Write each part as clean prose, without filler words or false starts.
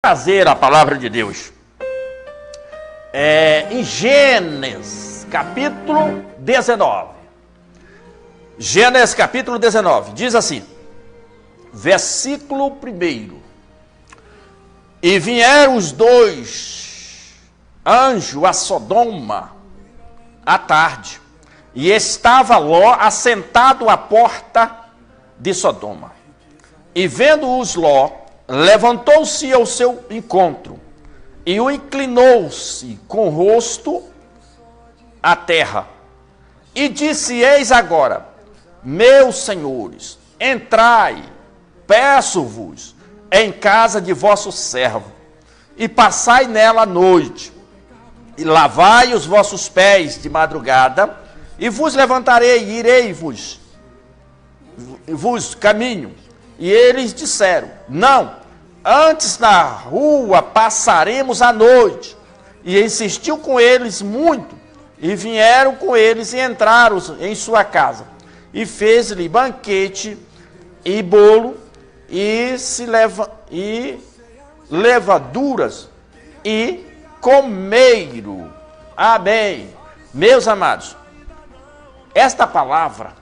Trazer a palavra de Deus em Gênesis capítulo 19. Gênesis capítulo 19 diz assim, versículo 1: E vieram os dois anjos a Sodoma à tarde, e estava Ló assentado à porta de Sodoma. E vendo-os Ló, levantou-se ao seu encontro e o inclinou-se com o rosto à terra. E disse: Eis agora, meus senhores, entrai, peço-vos, em casa de vosso servo, e passai nela a noite, e lavai os vossos pés de madrugada, e vos levantarei, e irei-vos caminho. E eles disseram: Não, antes na rua passaremos a noite. E insistiu com eles muito, e vieram com eles e entraram em sua casa. E fez-lhe banquete e bolo, e levaduras, e comeram. Amém. Meus amados, esta palavra,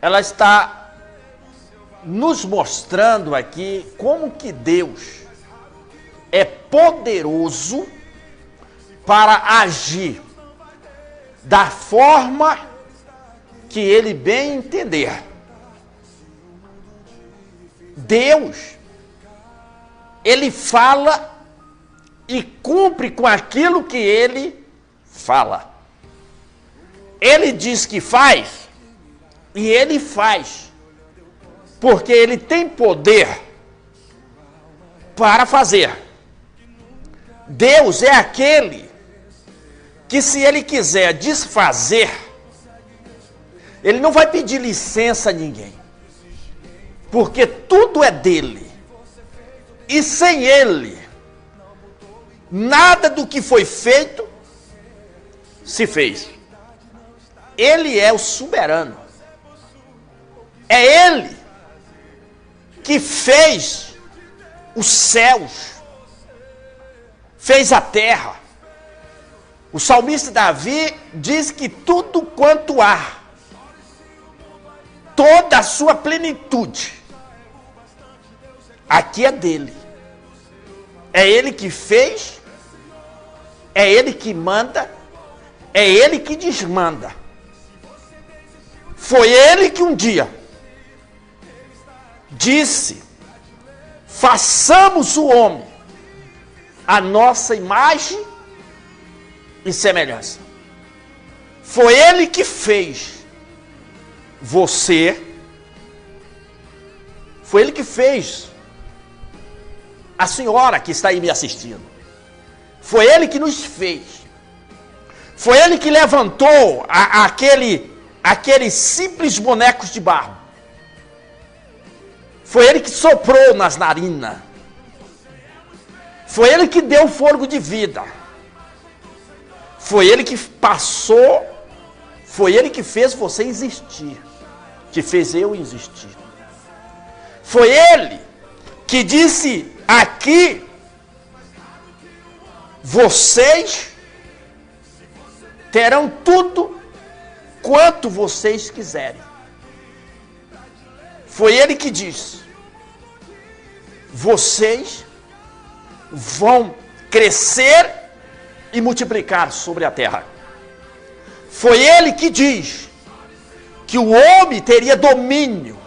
ela está nos mostrando aqui como que Deus é poderoso para agir da forma que Ele bem entender. Deus, Ele fala e cumpre com aquilo que Ele fala. Ele diz que faz e Ele faz. Porque Ele tem poder para fazer. Deus é aquele que, se Ele quiser desfazer, Ele não vai pedir licença a ninguém. Porque tudo é dele. E sem Ele, nada do que foi feito se fez. Ele é o soberano. É Ele que fez os céus, fez a terra. O salmista Davi diz que tudo quanto há, toda a sua plenitude, aqui é dele. É ele que fez, é ele que manda, é ele que desmanda. Foi ele que um dia disse: façamos o homem a nossa imagem e semelhança. Foi ele que fez você, foi ele que fez a senhora que está aí me assistindo. Foi ele que nos fez. Foi ele que levantou aqueles simples bonecos de barro. Foi ele que soprou nas narinas. Foi ele que deu fôlego de vida. Foi ele que passou. Foi ele que fez você existir. Que fez eu existir. Foi ele que disse aqui: vocês terão tudo quanto vocês quiserem. Foi ele que disse: vocês vão crescer e multiplicar sobre a terra. Foi ele que diz que o homem teria domínio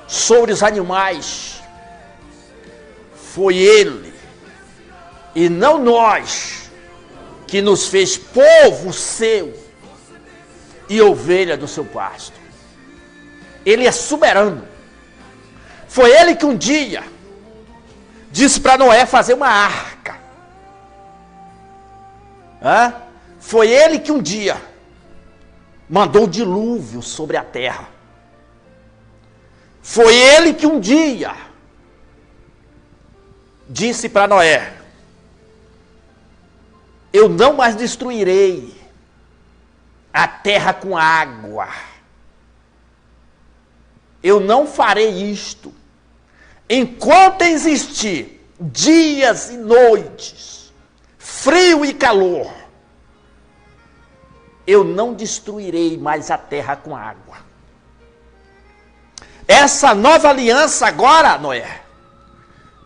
sobre os animais. Foi ele, e não nós, que nos fez povo seu e ovelha do seu pasto. Ele é soberano. Foi ele que um dia disse para Noé fazer uma arca. Foi ele que um dia mandou o dilúvio sobre a terra. Foi ele que um dia disse para Noé: eu não mais destruirei a terra com água. Eu não farei isto. enquanto existir dias e noites, frio e calor, eu não destruirei mais a terra com água. Essa nova aliança agora, Noé,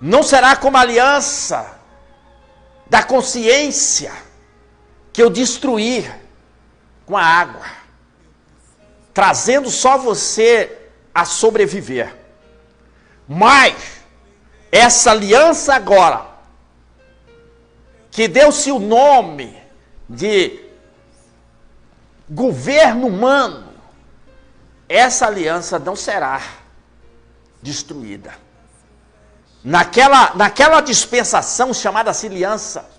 não será como a aliança da consciência que eu destruí com a água, trazendo só você a sobreviver. Mas essa aliança agora, que deu-se o nome de governo humano, essa aliança não será destruída. Naquela dispensação chamada aliança,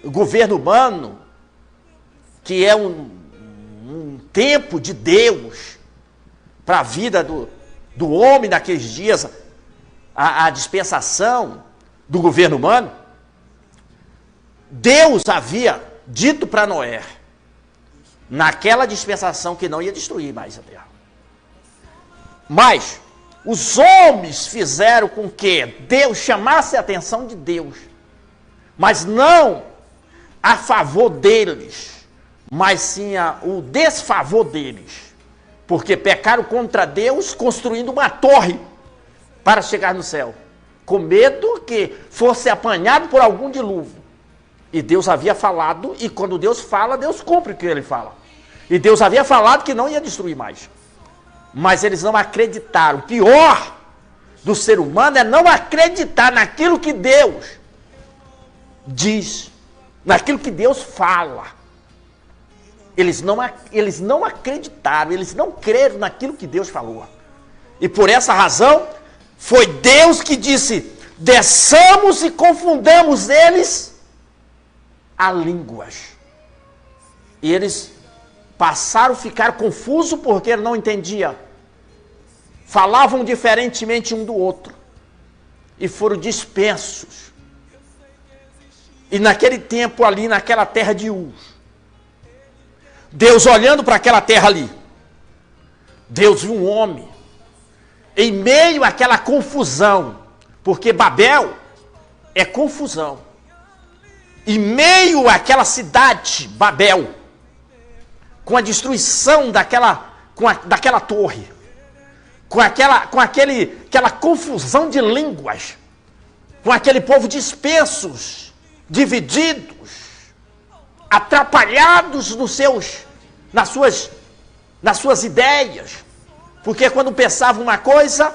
o governo humano, que é um tempo de Deus para a vida do homem naqueles dias, a dispensação do governo humano, Deus havia dito para Noé, naquela dispensação, que não ia destruir mais a terra. Mas os homens fizeram com que Deus chamasse a atenção de Deus, mas não a favor deles, mas sim o desfavor deles, porque pecaram contra Deus, construindo uma torre para chegar no céu, com medo que fosse apanhado por algum dilúvio. E Deus havia falado, e quando Deus fala, Deus cumpre o que ele fala. E Deus havia falado que não ia destruir mais. Mas eles não acreditaram. O pior do ser humano é não acreditar naquilo que Deus diz, naquilo que Deus fala. Eles não acreditaram, eles não creram naquilo que Deus falou. E por essa razão, foi Deus que disse, desçamos e confundamos eles a línguas. E eles passaram a ficar confusos porque ele não entendia. Falavam diferentemente um do outro. E foram dispersos. E naquele tempo ali, naquela terra de Uz, Deus olhando para aquela terra ali, Deus viu um homem em meio àquela confusão, porque Babel é confusão. Em meio àquela cidade, Babel, com a destruição daquela torre, com aquela confusão de línguas, com aquele povo dispersos, divididos, atrapalhados nas suas ideias, porque quando pensava uma coisa,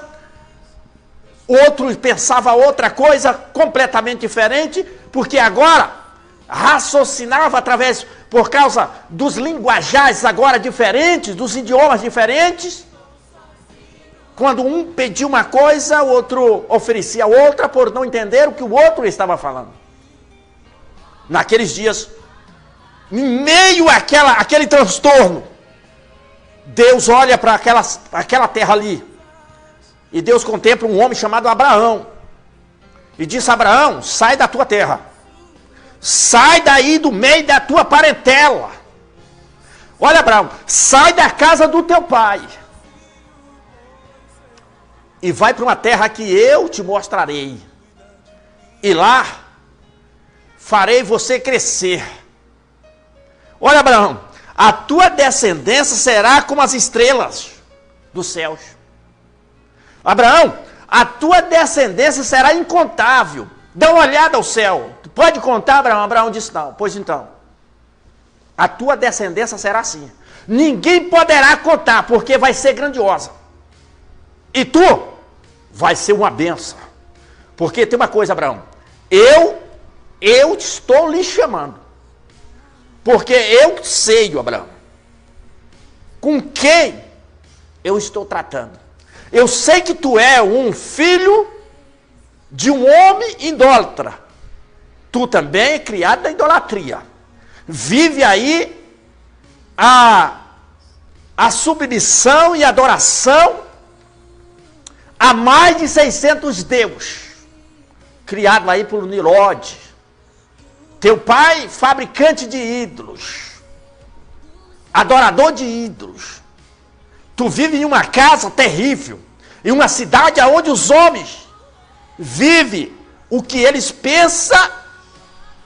outro pensava outra coisa completamente diferente, porque agora raciocinava por causa dos linguajares agora diferentes, dos idiomas diferentes. Quando um pedia uma coisa, o outro oferecia outra, por não entender o que o outro estava falando. Naqueles dias, em meio àquele transtorno, Deus olha para aquela terra ali, e Deus contempla um homem chamado Abraão, e diz a Abraão, sai da tua terra, sai daí do meio da tua parentela, olha Abraão, sai da casa do teu pai, e vai para uma terra que eu te mostrarei, e lá farei você crescer. Olha Abraão, a tua descendência será como as estrelas dos céus. Abraão, a tua descendência será incontável. Dá uma olhada ao céu. Tu pode contar, Abraão? Abraão disse não. Pois então, a tua descendência será assim. Ninguém poderá contar, porque vai ser grandiosa. E tu vai ser uma bênção. Porque tem uma coisa, Abraão. Eu estou lhe chamando. Porque eu sei, Abraão, com quem eu estou tratando. Eu sei que tu é um filho de um homem idólatra. Tu também é criado da idolatria. Vive aí a submissão e adoração a mais de 600 deuses, criado aí por Nimrod. Teu pai, fabricante de ídolos, adorador de ídolos. Tu vive em uma casa terrível, em uma cidade onde os homens vivem o que eles pensam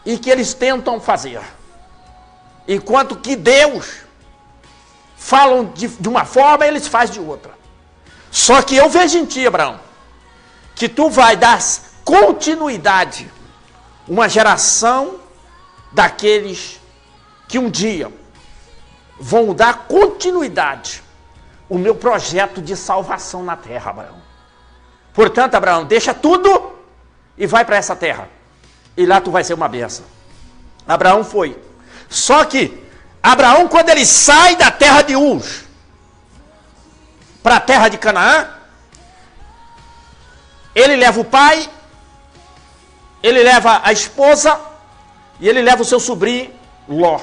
e que eles tentam fazer. Enquanto que Deus falam de uma forma, eles fazem de outra. Só que eu vejo em ti, Abraão, que tu vai dar continuidade, uma geração daqueles que um dia vão dar continuidade o meu projeto de salvação na terra, Abraão. Portanto, Abraão, deixa tudo e vai para essa terra. E lá tu vai ser uma bênção. Abraão foi. Só que Abraão, quando ele sai da terra de Uz para a terra de Canaã, ele leva o pai, ele leva a esposa e ele leva o seu sobrinho Ló.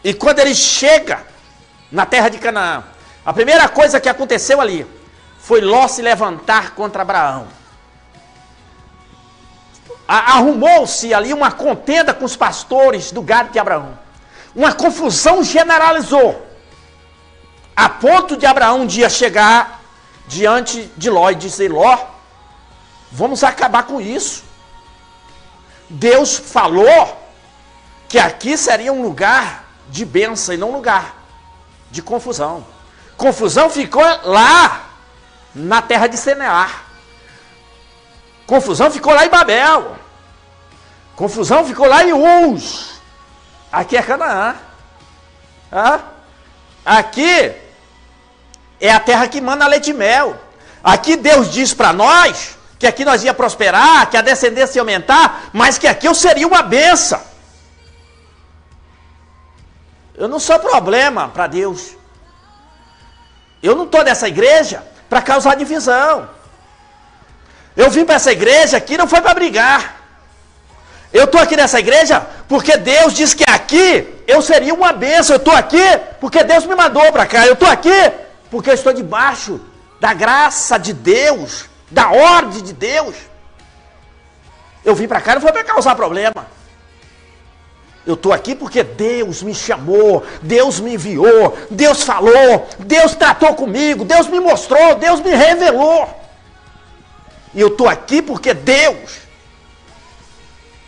E quando ele chega na terra de Canaã, a primeira coisa que aconteceu ali foi Ló se levantar contra Abraão. Arrumou-se ali uma contenda com os pastores do gado de Abraão. Uma confusão generalizou, a ponto de Abraão um dia chegar diante de Ló e dizer: Ló, vamos acabar com isso. Deus falou que aqui seria um lugar de bênção e não um lugar de confusão. Confusão ficou lá na terra de Senear. Confusão ficou lá em Babel. Confusão ficou lá em Uz. Aqui é Canaã. Aqui é a terra que manda leite e mel. Aqui Deus diz para nós que aqui nós ia prosperar, que a descendência ia aumentar, mas que aqui eu seria uma bênção. Eu não sou problema para Deus. Eu não estou nessa igreja para causar divisão. Eu vim para essa igreja aqui não foi para brigar. Eu estou aqui nessa igreja porque Deus diz que aqui eu seria uma bênção. Eu estou aqui porque Deus me mandou para cá. Eu estou aqui porque eu estou debaixo da graça de Deus, da ordem de Deus. Eu vim para cá não foi para causar problema. Eu estou aqui porque Deus me chamou, Deus me enviou, Deus falou, Deus tratou comigo, Deus me mostrou, Deus me revelou. E eu estou aqui porque Deus,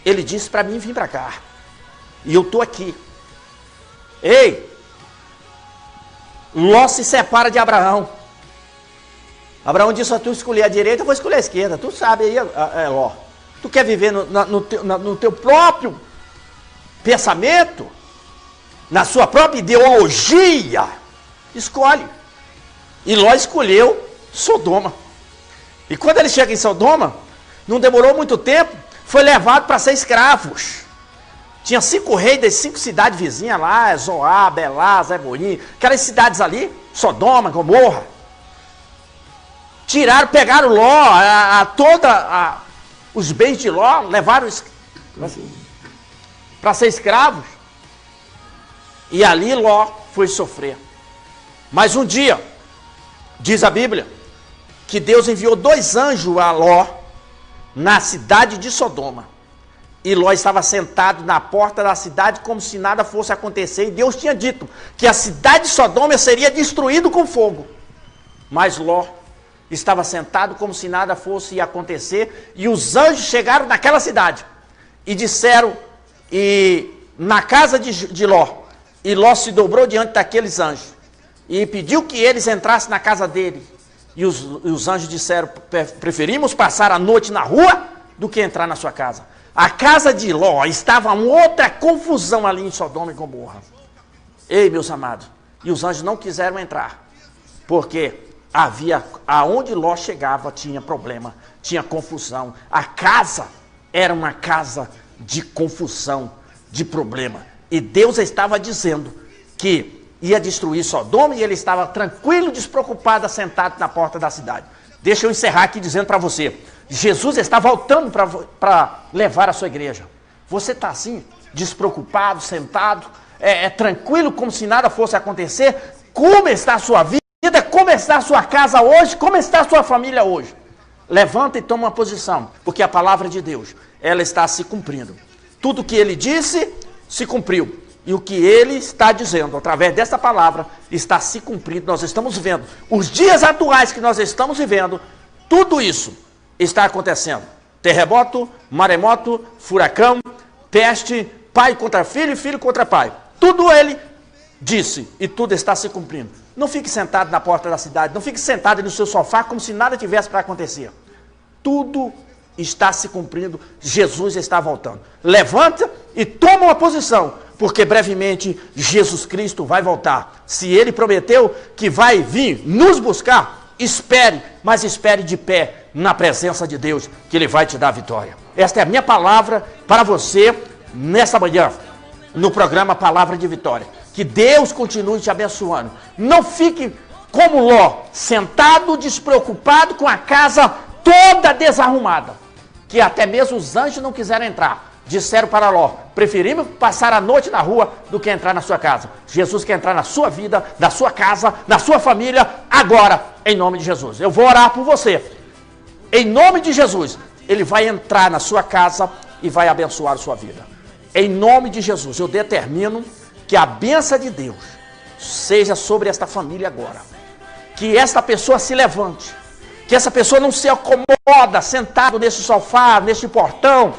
Ele disse para mim vir para cá. E eu estou aqui. Ei, Ló se separa de Abraão. Abraão disse: se tu escolher a direita, eu vou escolher a esquerda. Tu sabe aí, Ló. Tu quer viver no teu próprio pensamento, na sua própria ideologia? Escolhe. E Ló escolheu Sodoma. E quando ele chega em Sodoma, não demorou muito tempo, foi levado para ser escravos. Tinha 5 reis das 5 cidades vizinhas lá, Zoar, Belá, Zeboim, aquelas cidades ali, Sodoma, Gomorra. Tiraram, pegaram Ló, os bens de Ló, levaram para ser escravos. E ali Ló foi sofrer. Mas um dia, diz a Bíblia, que Deus enviou 2 anjos a Ló na cidade de Sodoma. E Ló estava sentado na porta da cidade como se nada fosse acontecer. E Deus tinha dito que a cidade de Sodoma seria destruída com fogo. Mas Ló estava sentado como se nada fosse acontecer. E os anjos chegaram naquela cidade e disseram, na casa de Ló. E Ló se dobrou diante daqueles anjos e pediu que eles entrassem na casa dele. E os anjos disseram: preferimos passar a noite na rua do que entrar na sua casa. A casa de Ló estava uma outra confusão ali em Sodoma e Gomorra. Ei, meus amados, e os anjos não quiseram entrar, porque aonde Ló chegava tinha problema, tinha confusão. A casa era uma casa de confusão, de problema. E Deus estava dizendo que ia destruir Sodoma e ele estava tranquilo, despreocupado, sentado na porta da cidade. Deixa eu encerrar aqui dizendo para você, Jesus está voltando para levar a sua igreja. Você está assim, despreocupado, sentado, tranquilo, como se nada fosse acontecer? Como está a sua vida? Como está a sua casa hoje? Como está a sua família hoje? Levanta e toma uma posição, porque a palavra de Deus, ela está se cumprindo. Tudo que ele disse, se cumpriu. E o que ele está dizendo, através dessa palavra, está se cumprindo. Nós estamos vendo. Os dias atuais que nós estamos vivendo, tudo isso está acontecendo. Terremoto, maremoto, furacão, peste, pai contra filho e filho contra pai. Tudo ele disse e tudo está se cumprindo. Não fique sentado na porta da cidade, não fique sentado no seu sofá como se nada tivesse para acontecer. Tudo está se cumprindo, Jesus está voltando. Levanta e toma uma posição, porque brevemente Jesus Cristo vai voltar. Se ele prometeu que vai vir nos buscar, espere, mas espere de pé na presença de Deus, que ele vai te dar a vitória. Esta é a minha palavra para você nessa manhã, no programa Palavra de Vitória. Que Deus continue te abençoando. Não fique como Ló, sentado, despreocupado, com a casa toda desarrumada, que até mesmo os anjos não quiseram entrar. Disseram para Ló: preferimos passar a noite na rua do que entrar na sua casa. Jesus quer entrar na sua vida, na sua casa, na sua família, agora, em nome de Jesus. Eu vou orar por você. Em nome de Jesus, ele vai entrar na sua casa e vai abençoar a sua vida. Em nome de Jesus, eu determino que a bênção de Deus seja sobre esta família agora. Que esta pessoa se levante. Que essa pessoa não se acomoda sentado nesse sofá, nesse portão.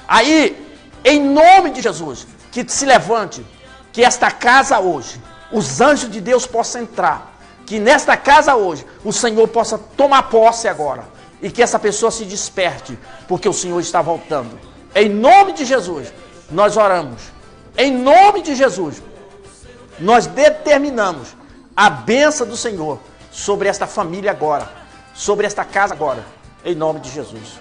Aí, em nome de Jesus, que se levante. Que esta casa hoje, os anjos de Deus possam entrar. Que nesta casa hoje, o Senhor possa tomar posse agora. E que essa pessoa se desperte, porque o Senhor está voltando. Em nome de Jesus, nós oramos. Em nome de Jesus, nós determinamos a bênção do Senhor sobre esta família agora, sobre esta casa agora, em nome de Jesus.